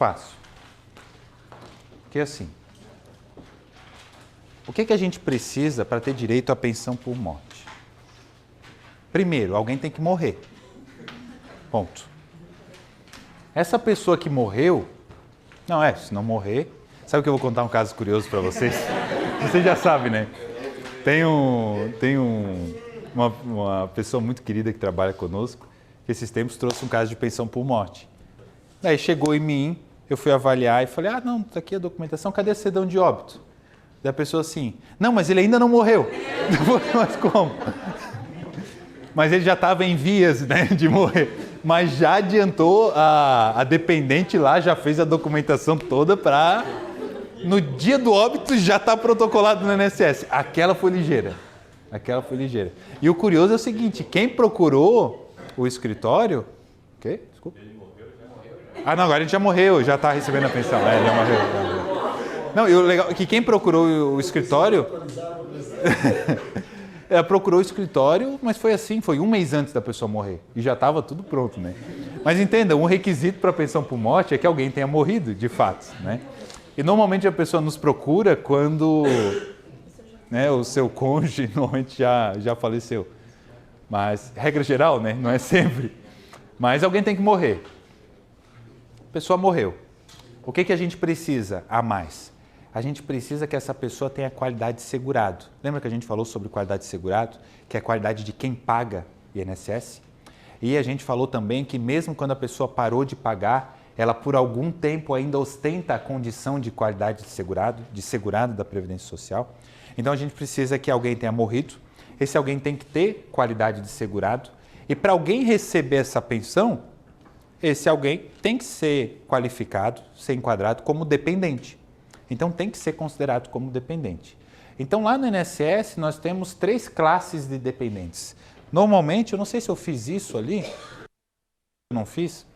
Passo. Porque assim, o que a gente precisa para ter direito à pensão por morte? Primeiro, alguém tem que morrer. Ponto. Essa pessoa que morreu, se não morrer... Sabe que eu vou contar um caso curioso para vocês? Vocês já sabem, né? Tem uma pessoa muito querida que trabalha conosco, que esses tempos trouxe um caso de pensão por morte. Daí chegou em mim, eu fui avaliar e falei, não, tá aqui a documentação, cadê a certidão de óbito? Daí a pessoa assim, não, mas ele ainda não morreu. Mas como? Mas ele já estava em vias, né, de morrer. Mas já adiantou, a dependente lá já fez a documentação toda para... No dia do óbito já está protocolado no INSS. Aquela foi ligeira. E o curioso é o seguinte, quem procurou o escritório... O quê? Desculpa. Ele morreu, já morreu. Não, agora ele já morreu, já está recebendo a pensão. Já morreu. Não, e o legal é que quem procurou o escritório... Ela procurou o escritório, mas foi assim, foi um mês antes da pessoa morrer. E já estava tudo pronto, né? Mas entenda, um requisito para pensão por morte é que alguém tenha morrido, de fato, né? E normalmente a pessoa nos procura quando, né, o seu cônjuge normalmente já faleceu. Mas, regra geral, né, não é sempre. Mas alguém tem que morrer. A pessoa morreu. O que a gente precisa a mais? A gente precisa que essa pessoa tenha qualidade de segurado. Lembra que a gente falou sobre qualidade de segurado? Que é a qualidade de quem paga INSS? E a gente falou também que mesmo quando a pessoa parou de pagar, ela por algum tempo ainda ostenta a condição de qualidade de segurado da Previdência Social. Então a gente precisa que alguém tenha morrido, esse alguém tem que ter qualidade de segurado, e para alguém receber essa pensão, esse alguém tem que ser qualificado, ser enquadrado como dependente. Então tem que ser considerado como dependente. Então lá no INSS nós temos 3 classes de dependentes. Normalmente, eu não sei se eu fiz isso ali, eu não fiz,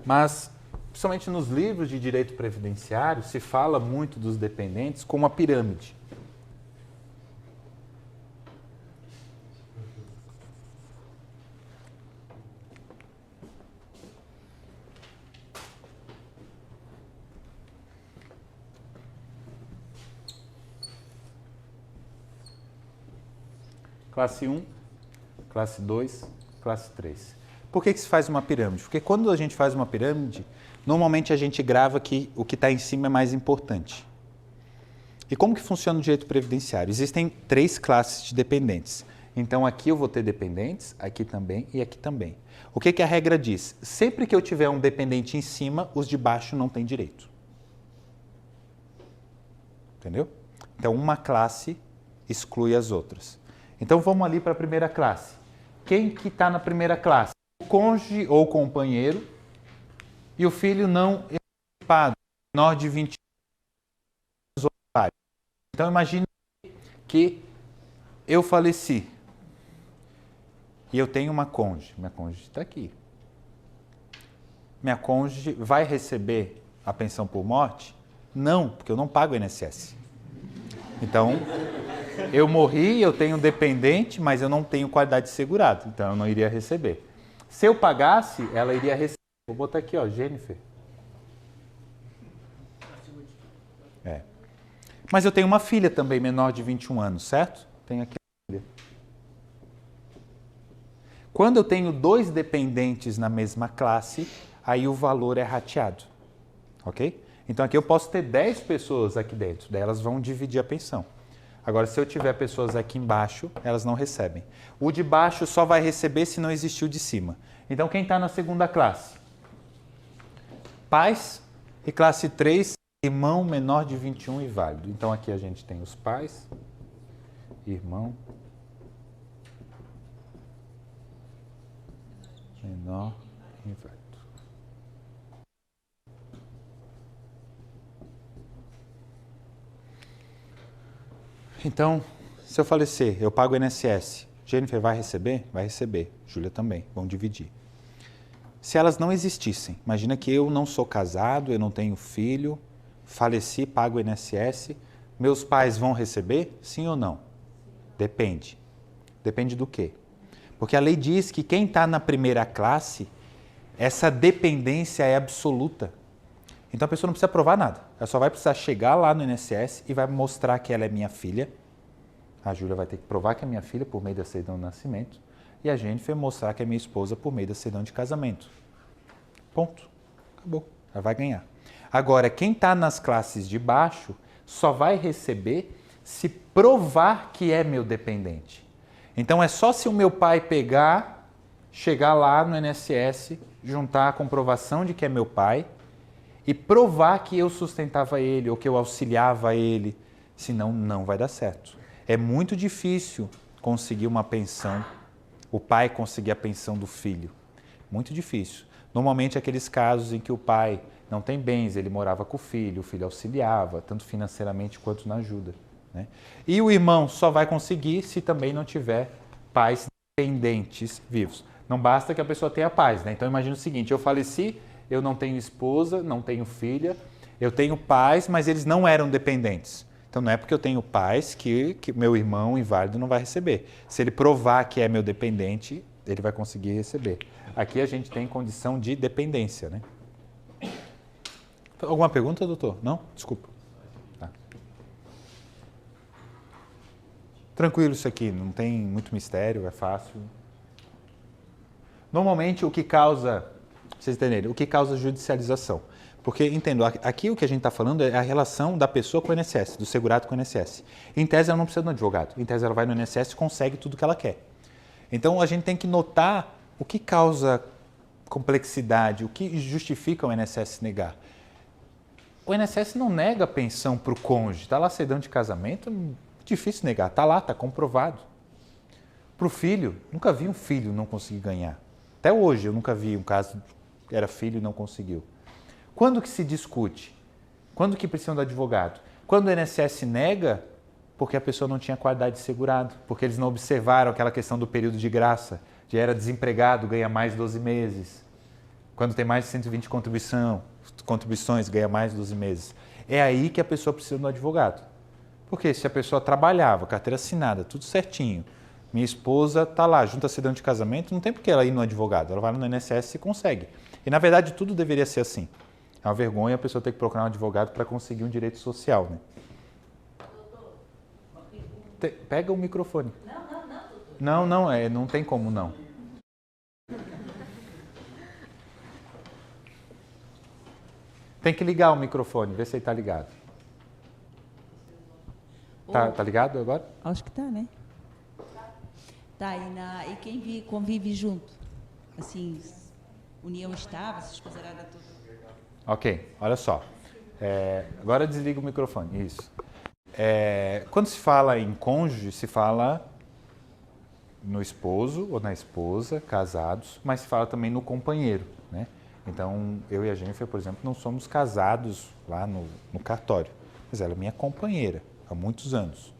mas, principalmente nos livros de direito previdenciário, se fala muito dos dependentes como a pirâmide. Classe 1, classe 2, classe 3. Por que se faz uma pirâmide? Porque quando a gente faz uma pirâmide, normalmente a gente grava que o que está em cima é mais importante. E como que funciona o direito previdenciário? Existem 3 classes de dependentes. Então aqui eu vou ter dependentes, aqui também e aqui também. O que a regra diz? Sempre que eu tiver um dependente em cima, os de baixo não têm direito. Entendeu? Então uma classe exclui as outras. Então vamos ali para a primeira classe. Quem que está na primeira classe? O cônjuge ou companheiro e o filho não emancipado, menor de 20 anos. Então imagine que eu faleci e eu tenho uma cônjuge. Minha cônjuge está aqui. Minha cônjuge vai receber a pensão por morte? Não, porque eu não pago o INSS. Então, eu morri, eu tenho dependente, mas eu não tenho qualidade de segurado, então eu não iria receber. Se eu pagasse, ela iria receber. Vou botar aqui, ó, Jennifer. Mas eu tenho uma filha também, menor de 21 anos, certo? Tenho aqui a filha. Quando eu tenho 2 dependentes na mesma classe, aí o valor é rateado, ok? Então aqui eu posso ter 10 pessoas aqui dentro, daí elas vão dividir a pensão. Agora, se eu tiver pessoas aqui embaixo, elas não recebem. O de baixo só vai receber se não existir o de cima. Então, quem está na segunda classe? Pais e classe 3, irmão menor de 21 e válido. Então, aqui a gente tem os pais, irmão, menor e válido. Então, se eu falecer, eu pago o INSS. Jennifer vai receber? Vai receber. Júlia também. Vão dividir. Se elas não existissem, imagina que eu não sou casado, eu não tenho filho, faleci, pago o INSS, meus pais vão receber? Sim ou não? Depende. Depende do quê? Porque a lei diz que quem está na primeira classe, essa dependência é absoluta. Então a pessoa não precisa provar nada. Ela só vai precisar chegar lá no INSS e vai mostrar que ela é minha filha. A Júlia vai ter que provar que é minha filha por meio da certidão de nascimento. E a Jennifer mostrar que é minha esposa por meio da certidão de casamento. Ponto. Acabou. Ela vai ganhar. Agora, quem está nas classes de baixo só vai receber se provar que é meu dependente. Então é só se o meu pai pegar, chegar lá no INSS, juntar a comprovação de que é meu pai e provar que eu sustentava ele ou que eu auxiliava ele, senão não vai dar certo. É muito difícil conseguir uma pensão, o pai conseguir a pensão do filho. Muito difícil. Normalmente aqueles casos em que o pai não tem bens, ele morava com o filho auxiliava, tanto financeiramente quanto na ajuda. Né? E o irmão só vai conseguir se também não tiver pais dependentes vivos. Não basta que a pessoa tenha pais, né? Então imagina o seguinte, eu faleci, eu não tenho esposa, não tenho filha, eu tenho pais, mas eles não eram dependentes. Então não é porque eu tenho pais que meu irmão inválido não vai receber. Se ele provar que é meu dependente, ele vai conseguir receber. Aqui a gente tem condição de dependência, né? Alguma pergunta, doutor? Não? Desculpa. Tá. Tranquilo isso aqui, não tem muito mistério, é fácil. Normalmente o que causa, pra vocês entenderem, o que causa judicialização? Porque, entendo, aqui o que a gente está falando é a relação da pessoa com o INSS, do segurado com o INSS. Em tese ela não precisa de um advogado, em tese ela vai no INSS e consegue tudo que ela quer. Então a gente tem que notar o que causa complexidade, o que justifica o INSS negar. O INSS não nega a pensão para o cônjuge, está lá a certidão de casamento, é difícil negar, está lá, está comprovado. Para o filho, nunca vi um filho não conseguir ganhar. Até hoje eu nunca vi um caso que era filho e não conseguiu. Quando que se discute? Quando que precisa do advogado? Quando o INSS nega, porque a pessoa não tinha qualidade de segurado, porque eles não observaram aquela questão do período de graça, de era desempregado, ganha mais 12 meses. Quando tem mais de 120 contribuições, ganha mais de 12 meses. É aí que a pessoa precisa do advogado. Porque se a pessoa trabalhava, carteira assinada, tudo certinho, minha esposa está lá, junto à certidão de casamento, não tem por que ela ir no advogado, ela vai no INSS e consegue. E na verdade tudo deveria ser assim. É uma vergonha a pessoa ter que procurar um advogado para conseguir um direito social, né? Pega o microfone. Não tem como não. Tem que ligar o microfone, ver se ele está ligado. Tá ligado agora? Acho que tá, né? Tá, e quem convive junto? Assim, união estável, essas coisas todas. Ok, olha só. Agora desliga o microfone, isso. Quando se fala em cônjuge, se fala no esposo ou na esposa, casados, mas se fala também no companheiro, né? Então, eu e a Jennifer, por exemplo, não somos casados lá no cartório, mas ela é minha companheira há muitos anos.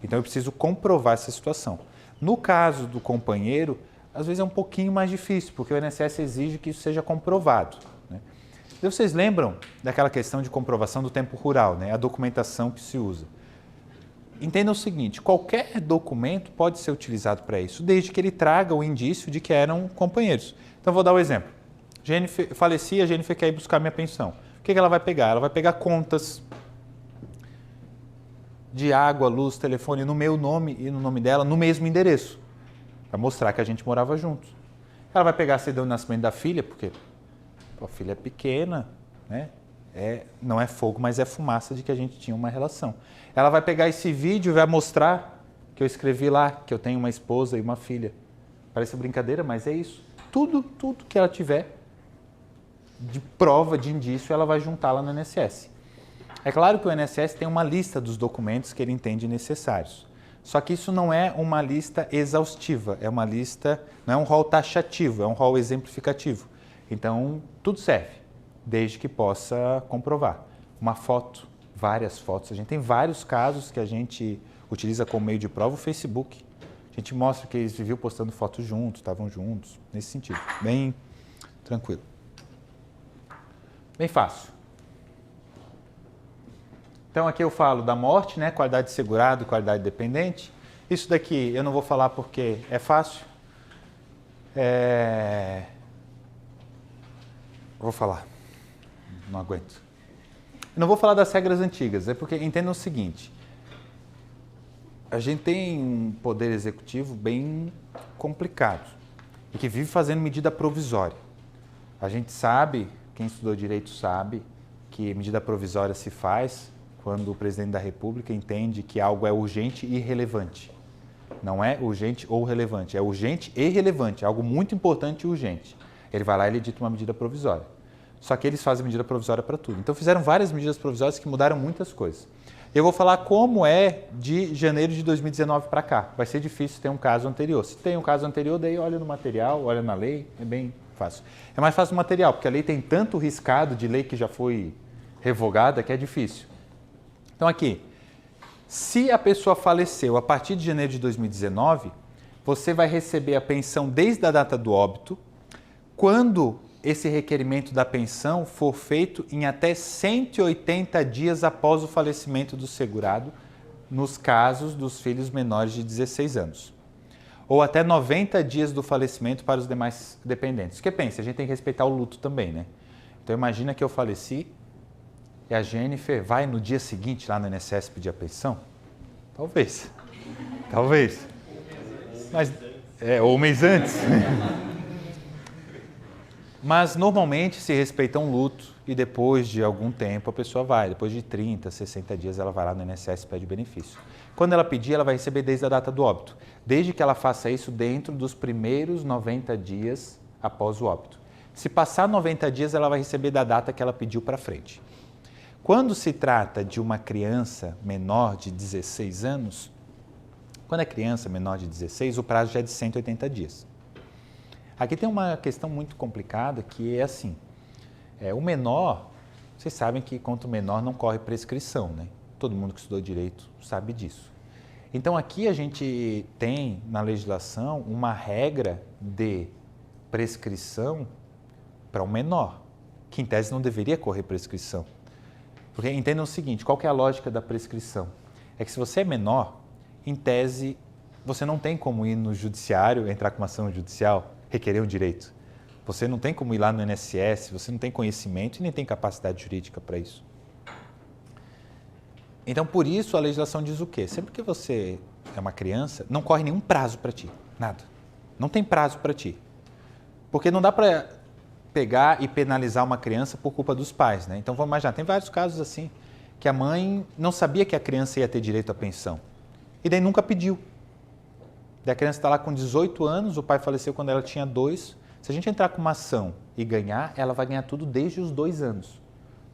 Então, eu preciso comprovar essa situação. No caso do companheiro, às vezes é um pouquinho mais difícil, porque o INSS exige que isso seja comprovado, né? Então, vocês lembram daquela questão de comprovação do tempo rural, né? A documentação que se usa. Entenda o seguinte, qualquer documento pode ser utilizado para isso, desde que ele traga o indício de que eram companheiros. Então, vou dar um exemplo. Jennifer, faleci, a Jennifer quer ir buscar minha pensão. O que ela vai pegar? Ela vai pegar contas de água, luz, telefone no meu nome e no nome dela, no mesmo endereço, para mostrar que a gente morava juntos. Ela vai pegar a certidão de nascimento da filha, porque a filha é pequena, né? Não é fogo, mas é fumaça de que a gente tinha uma relação. Ela vai pegar esse vídeo e vai mostrar que eu escrevi lá, que eu tenho uma esposa e uma filha. Parece brincadeira, mas é isso. Tudo que ela tiver de prova, de indício, ela vai juntar lá no INSS. É claro que o INSS tem uma lista dos documentos que ele entende necessários. Só que isso não é uma lista exaustiva, é uma lista, não é um rol taxativo, é um rol exemplificativo. Então, tudo serve, desde que possa comprovar. Uma foto, várias fotos. A gente tem vários casos que a gente utiliza como meio de prova o Facebook. A gente mostra que eles viviam postando fotos juntos, estavam juntos, nesse sentido. Bem tranquilo. Bem fácil. Então aqui eu falo da morte, né? Qualidade de segurado, qualidade dependente. Isso daqui eu não vou falar porque é fácil. Vou falar. não aguento. Eu não vou falar das regras antigas, é porque entendam o seguinte, a gente tem um poder executivo bem complicado e que vive fazendo medida provisória. A gente sabe, quem estudou direito sabe, que medida provisória se faz quando o presidente da República entende que algo é urgente e relevante. Não é urgente ou relevante, é urgente e relevante, é algo muito importante e urgente. Ele vai lá e ele edita uma medida provisória. Só que eles fazem medida provisória para tudo. Então fizeram várias medidas provisórias que mudaram muitas coisas. Eu vou falar como é de janeiro de 2019 para cá. Vai ser difícil ter um caso anterior. Se tem um caso anterior, daí olha no material, olha na lei, é bem fácil. É mais fácil no material, porque a lei tem tanto riscado de lei que já foi revogada que é difícil. Então aqui, se a pessoa faleceu a partir de janeiro de 2019, você vai receber a pensão desde a data do óbito, quando esse requerimento da pensão for feito em até 180 dias após o falecimento do segurado, nos casos dos filhos menores de 16 anos. Ou até 90 dias do falecimento para os demais dependentes. Porque pensa, a gente tem que respeitar o luto também, né? Então imagina que eu faleci e a Jennifer vai no dia seguinte lá no INSS pedir a pensão? Talvez. Talvez. Mas, ou um mês antes. Mas normalmente se respeita um luto e depois de algum tempo a pessoa vai. Depois de 30, 60 dias ela vai lá no INSS e pede benefício. Quando ela pedir, ela vai receber desde a data do óbito. Desde que ela faça isso dentro dos primeiros 90 dias após o óbito. Se passar 90 dias, ela vai receber da data que ela pediu para frente. Quando se trata de uma criança menor de 16 anos, quando é criança menor de 16, o prazo já é de 180 dias. Aqui tem uma questão muito complicada que é assim, o menor, vocês sabem que contra o menor não corre prescrição, né? Todo mundo que estudou direito sabe disso. Então aqui a gente tem na legislação uma regra de prescrição para o menor, que em tese não deveria correr prescrição. Porque entendam o seguinte, qual que é a lógica da prescrição? É que se você é menor, em tese, você não tem como ir no judiciário, entrar com uma ação judicial, requerer um direito. Você não tem como ir lá no INSS, você não tem conhecimento e nem tem capacidade jurídica para isso. Então, por isso, a legislação diz o quê? Sempre que você é uma criança, não corre nenhum prazo para ti, nada. Não tem prazo para ti. Porque não dá para pegar e penalizar uma criança por culpa dos pais, né? Então, vamos imaginar, tem vários casos assim, que a mãe não sabia que a criança ia ter direito à pensão. E daí nunca pediu. Daí a criança está lá com 18 anos, o pai faleceu quando ela tinha 2. Se a gente entrar com uma ação e ganhar, ela vai ganhar tudo desde os 2 anos.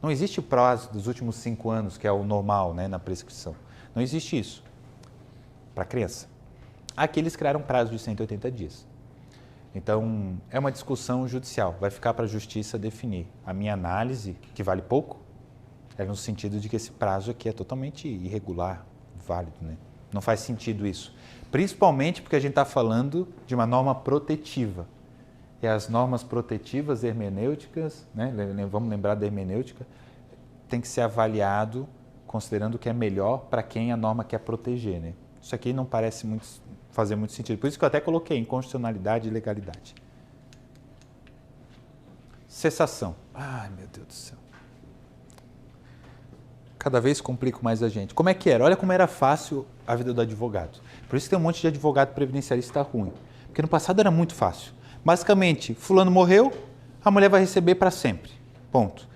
Não existe o prazo dos últimos 5 anos, que é o normal, né, na prescrição. Não existe isso para a criança. Aqui eles criaram um prazo de 180 dias. Então, é uma discussão judicial. Vai ficar para a justiça definir. A minha análise, que vale pouco, é no sentido de que esse prazo aqui é totalmente irregular, válido, né? Não faz sentido isso. Principalmente porque a gente está falando de uma norma protetiva. E as normas protetivas hermenêuticas, né? Vamos lembrar da hermenêutica, tem que ser avaliado considerando o que é melhor para quem a norma quer proteger, né? Isso aqui não parece fazer muito sentido. Por isso que eu até coloquei inconstitucionalidade e legalidade. Cessação. Ai, meu Deus do céu. Cada vez complico mais a gente. Como é que era? Olha como era fácil a vida do advogado. Por isso que tem um monte de advogado previdenciarista ruim. Porque no passado era muito fácil. Basicamente, fulano morreu, a mulher vai receber para sempre. Ponto.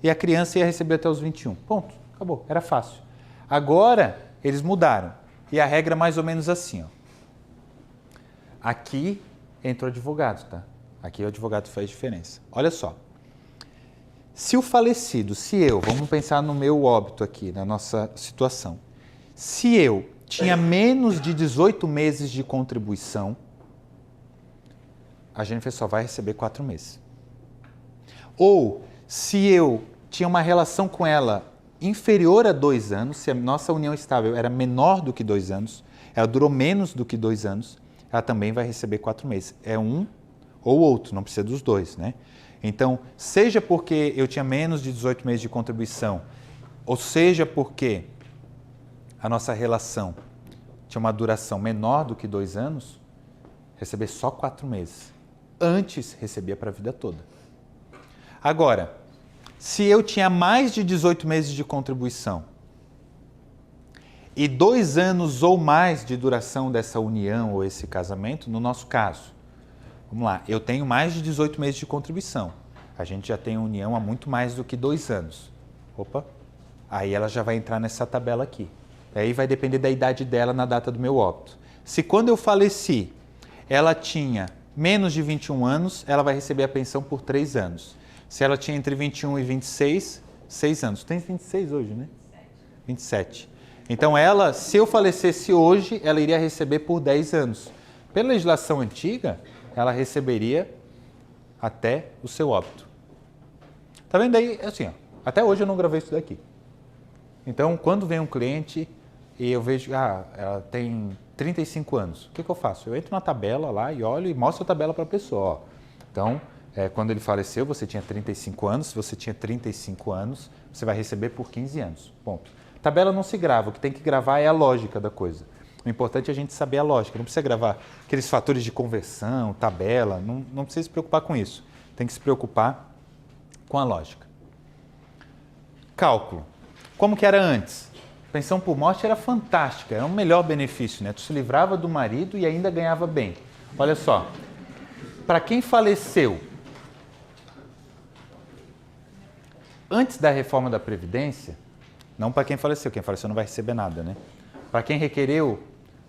E a criança ia receber até os 21. Ponto. Acabou. Era fácil. Agora, eles mudaram. E a regra é mais ou menos assim, ó. Aqui entra o advogado, tá? Aqui o advogado faz diferença. Olha só. Se o falecido, vamos pensar no meu óbito aqui, na nossa situação. Se eu tinha menos de 18 meses de contribuição, a Jennifer só vai receber 4 meses. Ou, se eu tinha uma relação com ela inferior a 2 anos, se a nossa união estável era menor do que 2 anos, ela durou menos do que 2 anos, ela também vai receber 4 meses. É um ou outro, não precisa dos dois, né? Então, seja porque eu tinha menos de 18 meses de contribuição, ou seja porque a nossa relação tinha uma duração menor do que 2 anos, receber só 4 meses. Antes, recebia para a vida toda. Agora, Se eu tinha mais de 18 meses de contribuição e 2 anos ou mais de duração dessa união ou esse casamento, no nosso caso, vamos lá, eu tenho mais de 18 meses de contribuição. A gente já tem união há muito mais do que 2 anos. Opa, aí ela já vai entrar nessa tabela aqui. Aí vai depender da idade dela na data do meu óbito. Se quando eu faleci, ela tinha menos de 21 anos, ela vai receber a pensão por 3 anos. Se ela tinha entre 21 e 26, 6 anos. Tem 26 hoje, né? 27. Então ela, se eu falecesse hoje, ela iria receber por 10 anos. Pela legislação antiga, ela receberia até o seu óbito. Tá vendo aí? Assim, ó, até hoje eu não gravei isso daqui. Então, quando vem um cliente e eu vejo, ela tem 35 anos, o que eu faço? Eu entro na tabela lá e olho e mostro a tabela para a pessoa. Ó. Então, quando ele faleceu, você tinha 35 anos. Se você tinha 35 anos, você vai receber por 15 anos. Ponto. Tabela não se grava, o que tem que gravar é a lógica da coisa. O importante é a gente saber a lógica, não precisa gravar aqueles fatores de conversão, tabela, não precisa se preocupar com isso. Tem que se preocupar com a lógica. Cálculo. Como que era antes? Pensão por morte era fantástica, era um melhor benefício, né? Tu se livrava do marido e ainda ganhava bem. Olha só, para quem faleceu antes da reforma da Previdência, não para quem faleceu não vai receber nada, né? Para quem requereu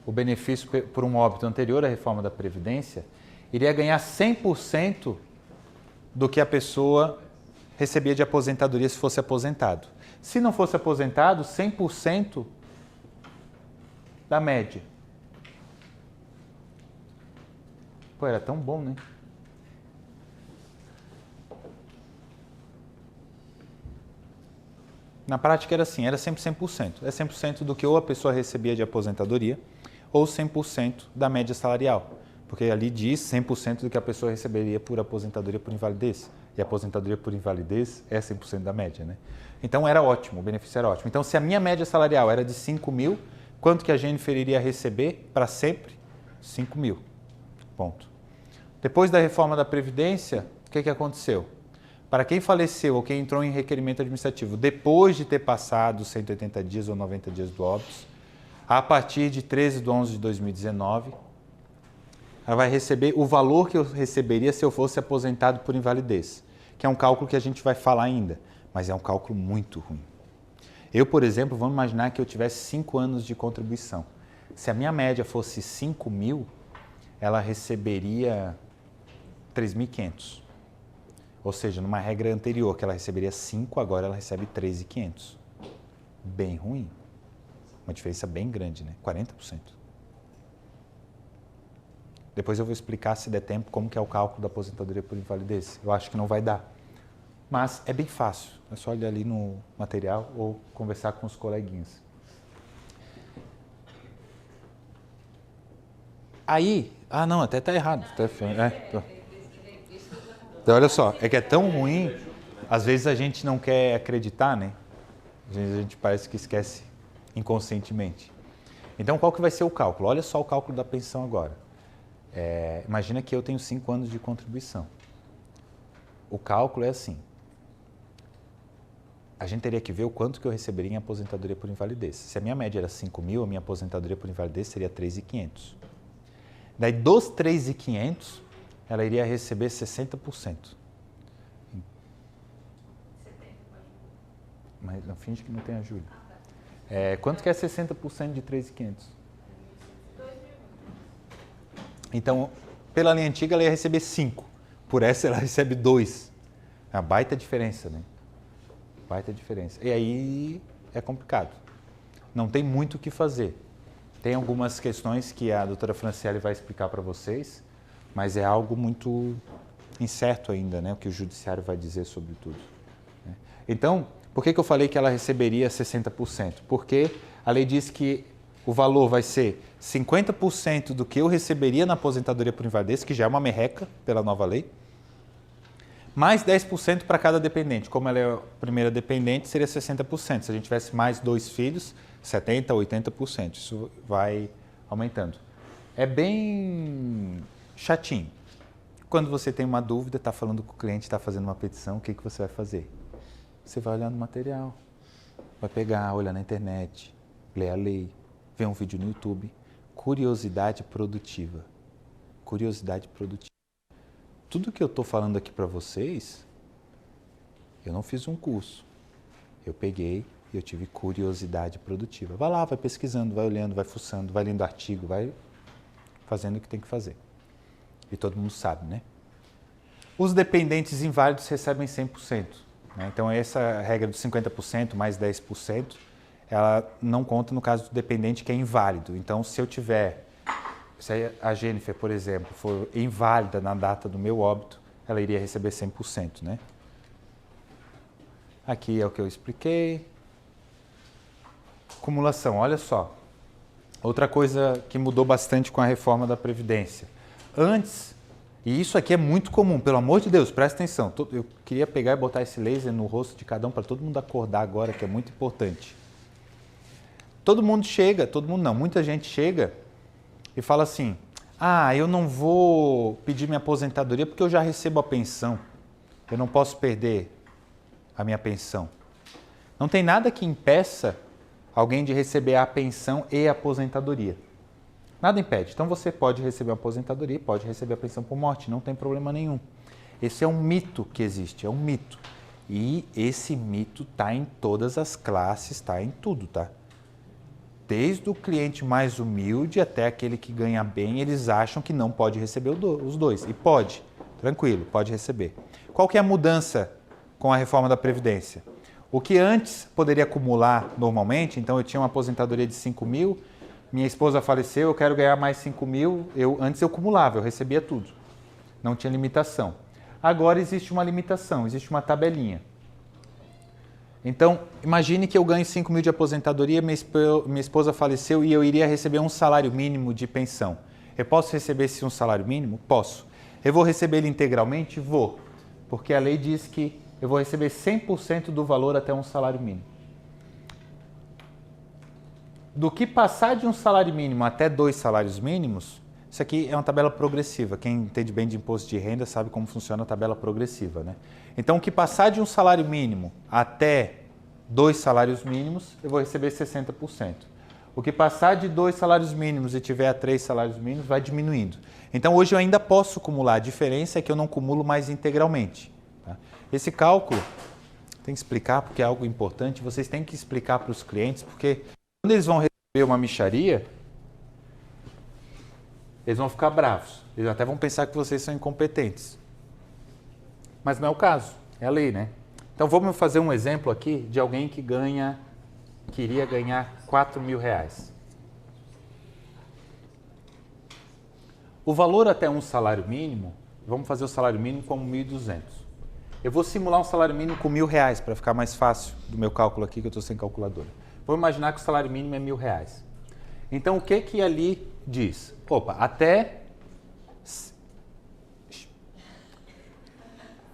o benefício por um óbito anterior à reforma da Previdência, iria ganhar 100% do que a pessoa recebia de aposentadoria se fosse aposentado. Se não fosse aposentado, 100% da média. Pô, era tão bom, né? Na prática era assim, era sempre 100%. É 100% do que ou a pessoa recebia de aposentadoria ou 100% da média salarial. Porque ali diz 100% do que a pessoa receberia por aposentadoria por invalidez. E a aposentadoria por invalidez é 100% da média, né? Então era ótimo, o benefício era ótimo. Então se a minha média salarial era de 5 mil, quanto que a Jennifer iria receber para sempre? 5 mil. Ponto. Depois da reforma da Previdência, o que aconteceu? Para quem faleceu ou quem entrou em requerimento administrativo depois de ter passado 180 dias ou 90 dias do óbito, a partir de 13/11/2019, ela vai receber o valor que eu receberia se eu fosse aposentado por invalidez, que é um cálculo que a gente vai falar ainda, mas é um cálculo muito ruim. Eu, por exemplo, vamos imaginar que eu tivesse 5 anos de contribuição. Se a minha média fosse 5 mil, ela receberia 3.500. Ou seja, numa regra anterior que ela receberia 5, agora ela recebe 3.500. Bem ruim. Uma diferença bem grande, né? 40%. Depois eu vou explicar, se der tempo, como que é o cálculo da aposentadoria por invalidez. Eu acho que não vai dar. Mas é bem fácil. É só olhar ali no material ou conversar com os coleguinhas. Aí... não, até está errado. Então, olha só, é que é tão ruim, às vezes a gente não quer acreditar, né? Às vezes a gente parece que esquece inconscientemente. Então, qual que vai ser o cálculo? Olha só o cálculo da pensão agora. Imagina que eu tenho 5 anos de contribuição. O cálculo é assim. A gente teria que ver o quanto que eu receberia em aposentadoria por invalidez. Se a minha média era 5 mil, a minha aposentadoria por invalidez seria 3.500. Daí, dos 3.500, ela iria receber 60%. Mas não finge que não tem a Júlia. Quanto que é 60% de 3.500? Então, pela linha antiga, ela ia receber 5. Por essa, ela recebe 2. É uma baita diferença, né? Baita diferença. E aí é complicado. Não tem muito o que fazer. Tem algumas questões que a doutora Franciele vai explicar para vocês, mas é algo muito incerto ainda, né? O que o judiciário vai dizer sobre tudo. Né? Então, por que eu falei que ela receberia 60%? Porque a lei diz que o valor vai ser 50% do que eu receberia na aposentadoria por invalidez, que já é uma merreca pela nova lei, mais 10% para cada dependente. Como ela é a primeira dependente, seria 60%. Se a gente tivesse mais 2 filhos, 70%, 80%. Isso vai aumentando. É bem chatinho. Quando você tem uma dúvida, está falando com o cliente, está fazendo uma petição, o que você vai fazer? Você vai olhando o material, vai pegar, olhar na internet, ler a lei, ver um vídeo no YouTube. Curiosidade produtiva. Curiosidade produtiva. Tudo que eu estou falando aqui para vocês, eu não fiz um curso. Eu peguei e eu tive curiosidade produtiva. Vai lá, vai pesquisando, vai olhando, vai fuçando, vai lendo artigo, vai fazendo o que tem que fazer. E todo mundo sabe, né? Os dependentes inválidos recebem 100%. Né? Então, essa regra dos 50% mais 10%, ela não conta no caso do dependente que é inválido. Então, se eu tiver, se a Jennifer, por exemplo, for inválida na data do meu óbito, ela iria receber 100%, né? Aqui é o que eu expliquei. Acumulação, olha só. Outra coisa que mudou bastante com a reforma da Previdência. Antes, e isso aqui é muito comum, pelo amor de Deus, presta atenção. Eu queria pegar e botar esse laser no rosto de cada um para todo mundo acordar agora, que é muito importante. Todo mundo chega, todo mundo não, muita gente chega e fala assim, eu não vou pedir minha aposentadoria porque eu já recebo a pensão, eu não posso perder a minha pensão. Não tem nada que impeça alguém de receber a pensão e a aposentadoria. Nada impede. Então você pode receber a aposentadoria e pode receber a pensão por morte, não tem problema nenhum. Esse é um mito que existe, é um mito. E esse mito está em todas as classes, está em tudo, tá? Desde o cliente mais humilde até aquele que ganha bem, eles acham que não pode receber os dois. E pode, tranquilo, pode receber. Qual que é a mudança com a reforma da Previdência? O que antes poderia acumular normalmente, então eu tinha uma aposentadoria de 5 mil, minha esposa faleceu, eu quero ganhar mais 5 mil, antes eu acumulava, eu recebia tudo. Não tinha limitação. Agora existe uma limitação, existe uma tabelinha. Então, imagine que eu ganho 5 mil de aposentadoria, minha esposa faleceu e eu iria receber um salário mínimo de pensão. Eu posso receber esse um salário mínimo? Posso. Eu vou receber ele integralmente? Vou. Porque a lei diz que eu vou receber 100% do valor até um salário mínimo. Do que passar de um salário mínimo até 2 salários mínimos, isso aqui é uma tabela progressiva. Quem entende bem de imposto de renda sabe como funciona a tabela progressiva, né? Então, o que passar de um salário mínimo até 2 salários mínimos, eu vou receber 60%. O que passar de 2 salários mínimos e tiver a 3 salários mínimos, vai diminuindo. Então, hoje eu ainda posso acumular. A diferença é que eu não acumulo mais integralmente. Tá? Esse cálculo, tem que explicar porque é algo importante. Vocês têm que explicar para os clientes, porque quando eles vão receber uma mixaria, eles vão ficar bravos. Eles até vão pensar que vocês são incompetentes. Mas não é o caso, é a lei, né? Então vamos fazer um exemplo aqui de alguém que queria ganhar 4 mil reais. O valor até um salário mínimo, vamos fazer o salário mínimo como 1.200. Eu vou simular um salário mínimo com 1.000 reais para ficar mais fácil do meu cálculo aqui, que eu estou sem calculadora. Vou imaginar que o salário mínimo é 1.000 reais. Então o que que ali diz? Opa,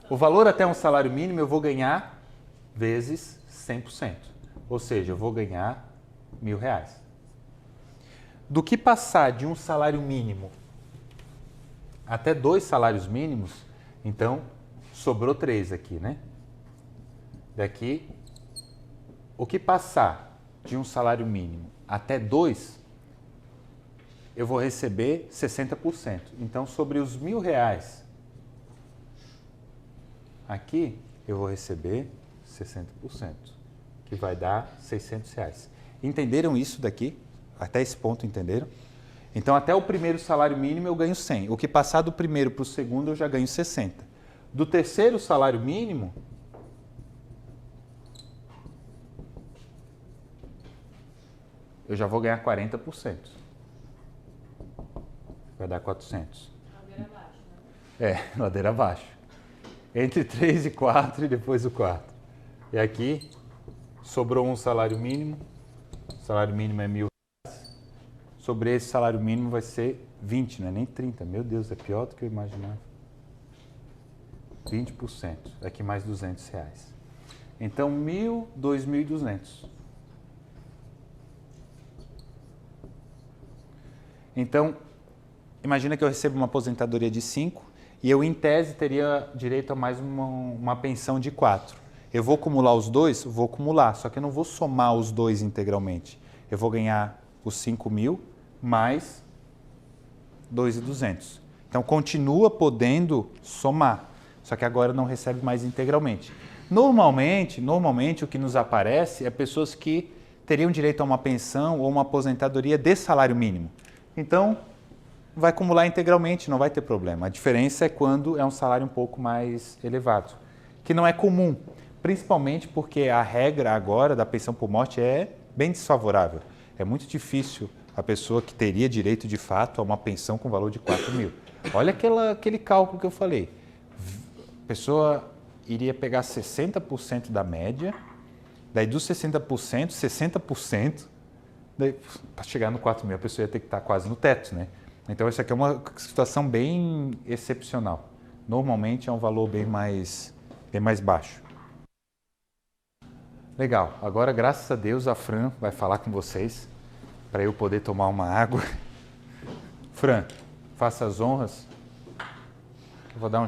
o valor até um salário mínimo eu vou ganhar vezes 100%. Ou seja, eu vou ganhar 1.000 reais. Do que passar de um salário mínimo até 2 salários mínimos, então sobrou 3 aqui, né? Daqui, o que passar de um salário mínimo até 2, eu vou receber 60%. Então, sobre os 1.000 reais, aqui eu vou receber 60%, que vai dar 600 reais. Entenderam isso daqui? Até esse ponto entenderam? Então, até o primeiro salário mínimo eu ganho 100. O que passar do primeiro para o segundo eu já ganho 60. Do terceiro salário mínimo, eu já vou ganhar 40%. Vai dar 400. Ladeira abaixo, né? Ladeira abaixo. Entre 3 e 4 e depois o 4. E aqui sobrou um salário mínimo. O salário mínimo é 1.000 reais. Sobre esse salário mínimo vai ser 20, não é nem 30. Meu Deus, é pior do que eu imaginava. 20%. Aqui mais 200 reais. Então, 1.000, 2.200. Então, imagina que eu recebo uma aposentadoria de 5 e eu, em tese, teria direito a mais uma pensão de 4. Eu vou acumular os dois? Vou acumular, só que eu não vou somar os dois integralmente. Eu vou ganhar os 5.000 mais 2.200. Então, continua podendo somar, só que agora não recebe mais integralmente. Normalmente o que nos aparece é pessoas que teriam direito a uma pensão ou uma aposentadoria de salário mínimo. Então, vai acumular integralmente, não vai ter problema. A diferença é quando é um salário um pouco mais elevado, que não é comum, principalmente porque a regra agora da pensão por morte é bem desfavorável. É muito difícil a pessoa que teria direito de fato a uma pensão com valor de 4.000. Olha aquele cálculo que eu falei. A pessoa iria pegar 60% da média, daí dos 60%, 60%, para chegar no 4.000 a pessoa ia ter que estar quase no teto, né? Então, isso aqui é uma situação bem excepcional. Normalmente é um valor bem mais baixo. Legal. Agora, graças a Deus, a Fran vai falar com vocês para eu poder tomar uma água. Fran, faça as honras. Eu vou dar um